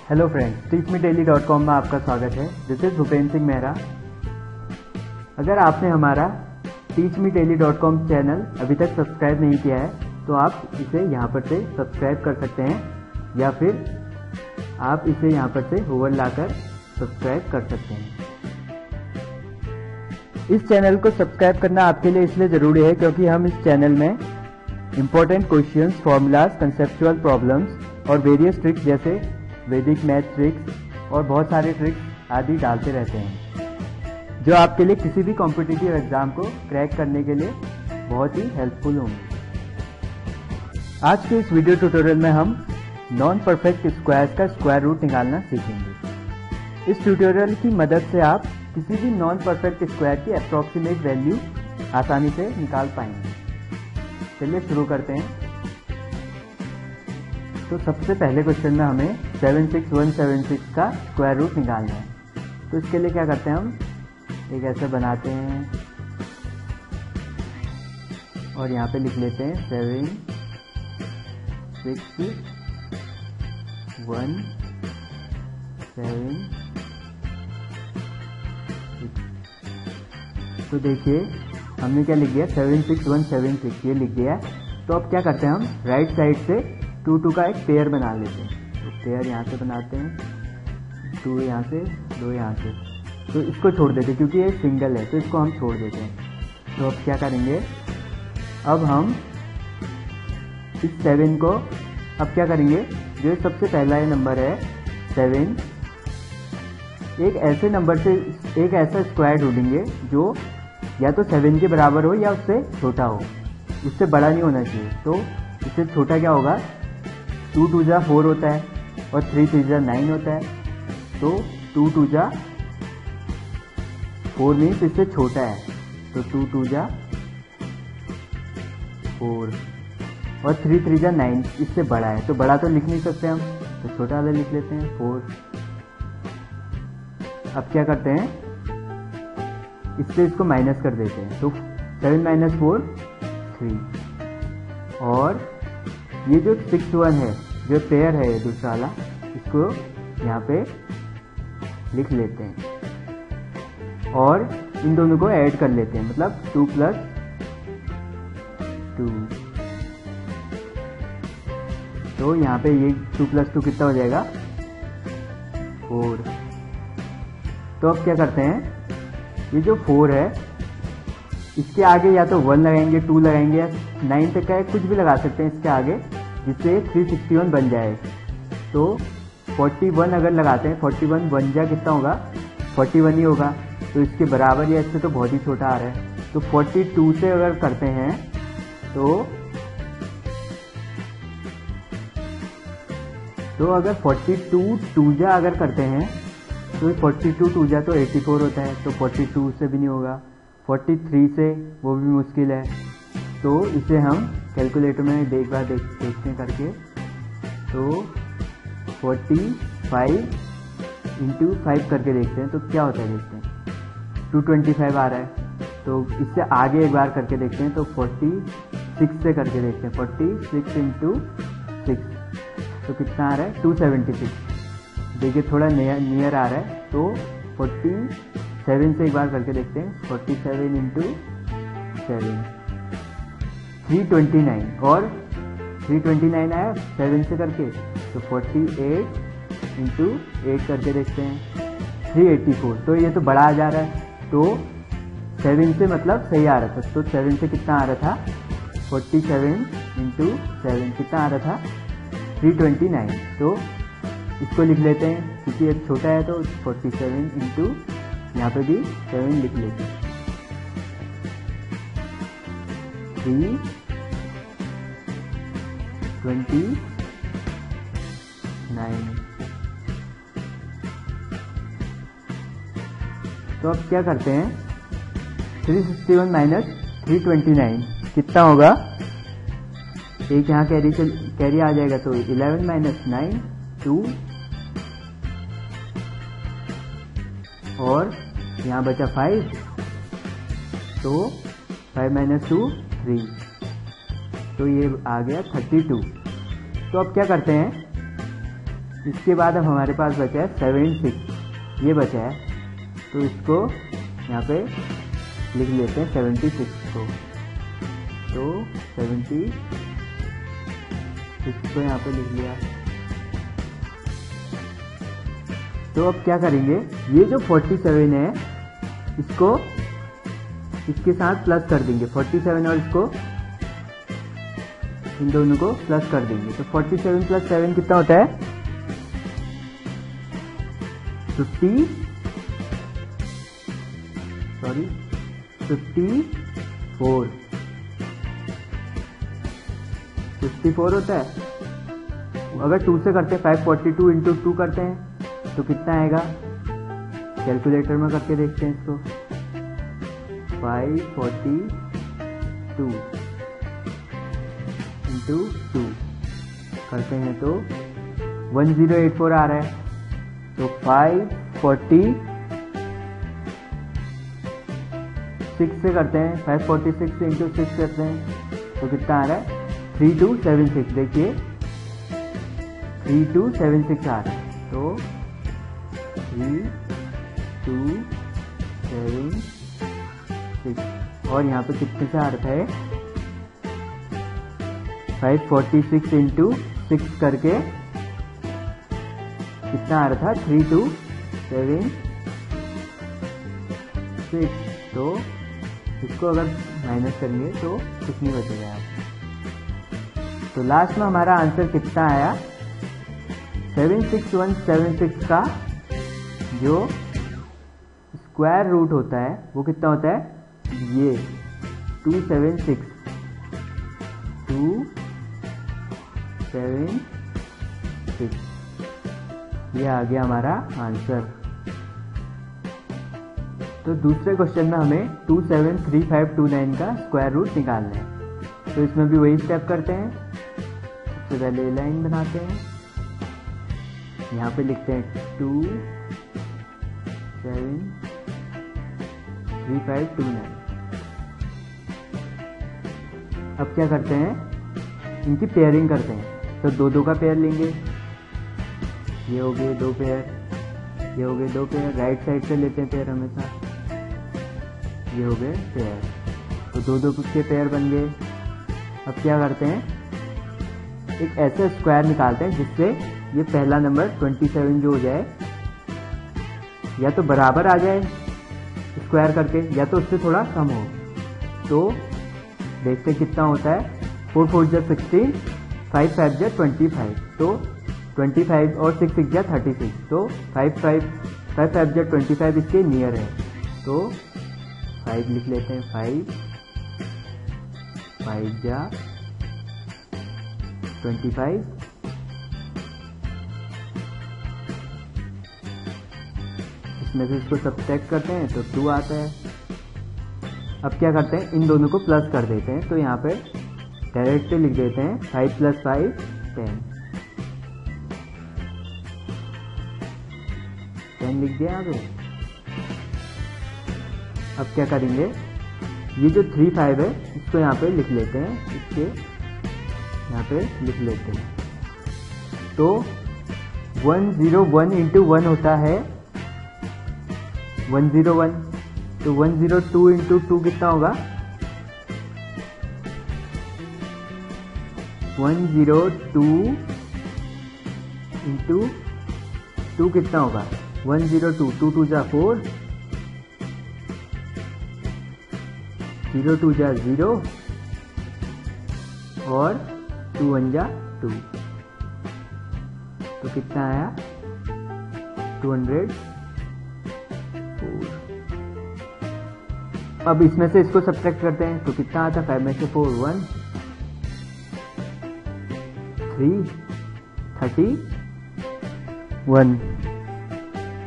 Hello friends, teachmedaily.com में आपका स्वागत है। This is Bhupendra Singh Mehra. अगर आपने हमारा teachmedaily.com चैनल अभी तक सब्सक्राइब नहीं किया है तो आप इसे यहाँ पर से सब्सक्राइब कर सकते हैं या फिर आप इसे यहाँ पर से होवर लाकर सब्सक्राइब कर सकते हैं। इस चैनल को सब्सक्राइब करना आपके लिए इसलिए ज़रूरी है क्योंकि हम इस चैनल में important questions, formulas, conceptual problems और वेरियस ट्रिक्स जैसे वैदिक मैथ ट्रिक्स और बहुत सारे ट्रिक्स आदि डालते रहते हैं जो आपके लिए किसी भी कॉम्पिटिटिव एग्जाम को क्रैक करने के लिए बहुत ही हेल्पफुल होंगे। आज के इस वीडियो ट्यूटोरियल में हम नॉन परफेक्ट स्क्वायर्स का स्क्वायर रूट निकालना सीखेंगे। इस ट्यूटोरियल की मदद से आप किसी भी नॉन परफेक्ट स्क्वायर की अप्रॉक्सीमेट वैल्यू आसानी से निकाल पाएंगे। चलिए शुरू करते हैं। तो सबसे पहले क्वेश्चन में हमें 76176 का स्क्वायर रूट निकालना है। तो इसके लिए क्या करते हैं, हम एक ऐसे बनाते हैं और यहाँ पे लिख लेते हैं 7 6 1 7 6। तो देखिए हमने क्या लिख दिया, 76176 ये लिख दिया है। तो अब क्या करते हैं, हम राइट साइड से 2 2 का एक पेयर बना लेते हैं। तो पेयर यहाँ से बनाते हैं, 2 यहाँ से, 2 यहाँ से। तो इसको छोड़ देते हैं क्योंकि ये सिंगल है तो इसको हम छोड़ देते हैं। तो अब क्या करेंगे, अब हम इस 7 को अब क्या करेंगे, जो सबसे पहला ये नंबर है 7, एक ऐसे नंबर से एक ऐसा स्क्वायर ढूंढेंगे जो या तो 7 के बराबर हो या उससे छोटा हो, उससे बड़ा नहीं होना चाहिए। तो इससे छोटा क्या होगा, 2 2 जा 4 होता है और 3 3 जा 9 होता है। तो 2 2 जा 4 मीन्स इससे छोटा है, तो 2 2 जा 4 और 3 3 जा 9 इससे बड़ा है। तो बड़ा तो लिख नहीं सकते हम, तो छोटा वाला लिख लेते हैं 4। अब क्या करते हैं, इससे इसको माइनस कर देते हैं। तो 7 - 4 3 और ये जो 6 1 है जो पेयर है ये दूसरा वाला, इसको यहाँ पे लिख लेते हैं और इन दोनों को ऐड कर लेते हैं, मतलब 2 + 2। तो यहाँ पे ये 2 + 2 कितना हो जाएगा, 4। तो अब क्या करते हैं, ये जो 4 है इसके आगे या तो 1 लगाएंगे, 2 लगाएंगे या 9 तक का कुछ भी लगा सकते हैं इसके आगे, जिससे 361 बन जाए। तो 41 अगर लगाते हैं, 41 1 जा कितना होगा, 41 ही होगा। तो इसके बराबर या इससे तो बहुत ही छोटा आ रहा है। तो 42 से अगर करते हैं तो अगर 42 2 जा अगर करते हैं तो 42 2 जा तो 84 होता है। तो 42 से भी नहीं होगा, 43 से वो भी मुश्किल है। तो इसे हम कैलकुलेटर में एक बार देखते हैं करके। तो 45 × 5 करके देखते हैं तो क्या होता है, देखते हैं 225 आ रहा है। तो इससे आगे एक बार करके देखते हैं, तो 46 से करके देखते हैं, 46 × 6 तो कितना आ रहा है, 276। देखिए थोड़ा नियर आ रहा है। तो 47 से एक बार करके देखते हैं, 47 × 7 329 और 329 आया 7 से करके। तो 48 × 8 करके देखते हैं, 384। तो ये तो बड़ा आ जा रहा है, तो 7 से मतलब सही आ रहा था। तो 7 से कितना आ रहा था, 47 × 7 कितना आ रहा था, 329। तो इसको लिख लेते हैं क्योंकि ये छोटा है। तो 47 × यहाँ पे भी 7 लिख लेते हैं, 329। तो अब क्या करते हैं, 361 - 329 कितना होगा, एक यहाँ कैरी आ जाएगा। तो 11 - 9 2 और यहाँ बचा 5, तो 5 - 2 3। तो ये आ गया 32। तो अब क्या करते हैं, इसके बाद अब हमारे पास बचा है 7 6, ये बचा है, तो इसको यहाँ पे लिख लेते हैं 76 को। तो 76 को यहाँ पे लिख लिया। तो अब क्या करेंगे, ये जो 47 है इसको इसके साथ प्लस कर देंगे, 47 और इसको इन दोनों को प्लस कर देंगे। तो 47 + 7 कितना होता है 54 होता है। अगर 2 से करते हैं 542 × 2 करते हैं तो कितना आएगा, कैलकुलेटर में करके देखते हैं इसको। 542 × 2 करते हैं तो 1084 आ रहा है। तो 546 से करते हैं, 546 × 6 करते हैं तो कितना आ रहा है 3276। देखिए 3276 आ रहा है। तो 3276 और यहाँ पे कितने से आ रहा है 546 × 6 करके कितना आ रहा था 3276। तो इसको अगर माइनस करेंगे तो कुछ नहीं बचेगा। तो लास्ट में हमारा आंसर कितना आया 76176 का जो स्क्वायर रूट होता है वो कितना होता है, ये 276 ये आ गया हमारा आंसर। तो दूसरे क्वेश्चन में हमें 273529 का स्क्वायर रूट निकालना है। तो इसमें भी वही स्टेप करते हैं। सबसे पहले लाइन बनाते हैं, यहाँ पे लिखते हैं 273529। अब क्या करते हैं, इनकी पेयरिंग करते हैं। तो 2 का पेयर लेंगे, ये हो गए 2 पेयर, ये हो गए 2 पेयर। राइट साइड से लेते हैं पेयर हमेशा, ये हो गए पेयर। तो 2 के पेयर बन गए। अब क्या करते हैं, एक ऐसा स्क्वायर निकालते हैं जिससे ये पहला नंबर 27 जो हो जाए या तो बराबर आ जाए स्क्वायर करके, या तो उससे थोड़ा कम हो। तो देखते हैं कितना होता है। 4 4 = 16, 5 5 = 25। तो 25 और 6 6 = 36। तो 5 5 = 25 इसके नियर है। तो 5 लिख लेते हैं, 5 5 = 25। इसमें से इसको सब्ट्रैक्ट करते हैं तो 2 आता है। अब क्या करते हैं, इन दोनों को प्लस कर देते हैं। तो यहाँ पे डायरेक्ट लिख देते हैं 5 + 5 10 लिख दिया यहाँ पे। अब क्या करेंगे, ये जो 3 5 है इसको यहाँ पे लिख लेते हैं, इसके यहाँ पे लिख लेते हैं। तो 101 × 1 होता है 101। तो 102 × 2 कितना होगा, 102 × 2 कितना होगा 102। 2 2 = 4, 0 2 = 0 और 2 1 = 2। तो कितना आया 204। अब इसमें से इसको सब्ट्रैक्ट करते हैं तो कितना आता है, 5 में से 4 1 3 31।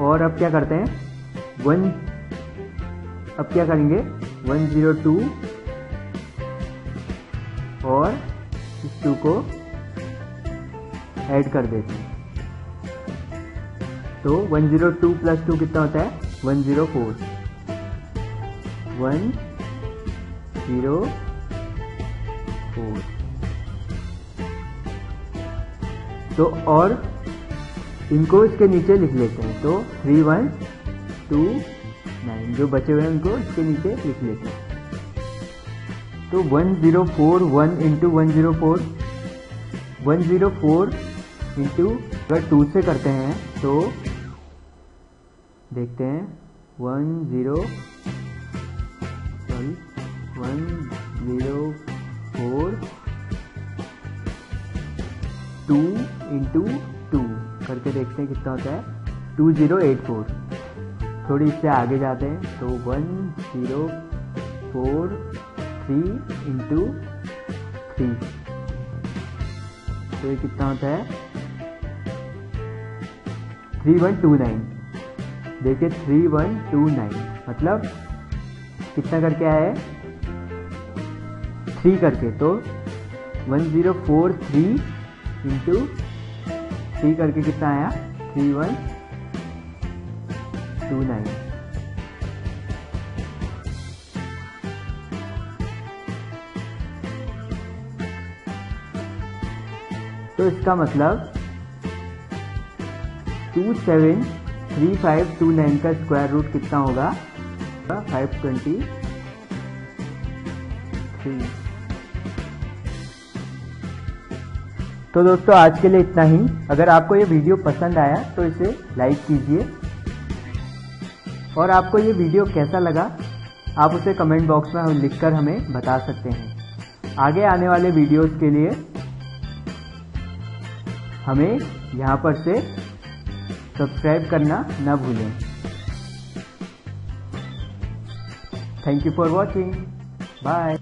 और अब क्या करते हैं, 1 अब क्या करेंगे 102 और इस 2 को ऐड कर देते हैं। तो 102 + 2 कितना होता है 104। 104। तो और इनको इसके नीचे लिख लेते हैं। तो 3129 जो बचे हुए हैं उनको इसके नीचे लिख लेते हैं। तो 1041 इंटू 104 इंटू अगर 2 से करते हैं तो देखते हैं 104 2 इंटू 2 करके देखते हैं कितना होता है 2084। थोड़ी इससे आगे जाते हैं तो 1043 इंटू 3 तो ये कितना होता है 3129। देखिए 3129 मतलब कितना करके आया है 3 करके। तो 1043 इंटू 3 करके कितना आया 3129। तो इसका मतलब 273529 का स्क्वायर रूट कितना होगा 523। तो दोस्तों आज के लिए इतना ही। अगर आपको ये वीडियो पसंद आया तो इसे लाइक कीजिए और आपको ये वीडियो कैसा लगा आप उसे कमेंट बॉक्स में लिखकर हमें बता सकते हैं। आगे आने वाले वीडियोस के लिए हमें यहाँ पर से सब्सक्राइब करना न भूलें। Thank you for watching. Bye.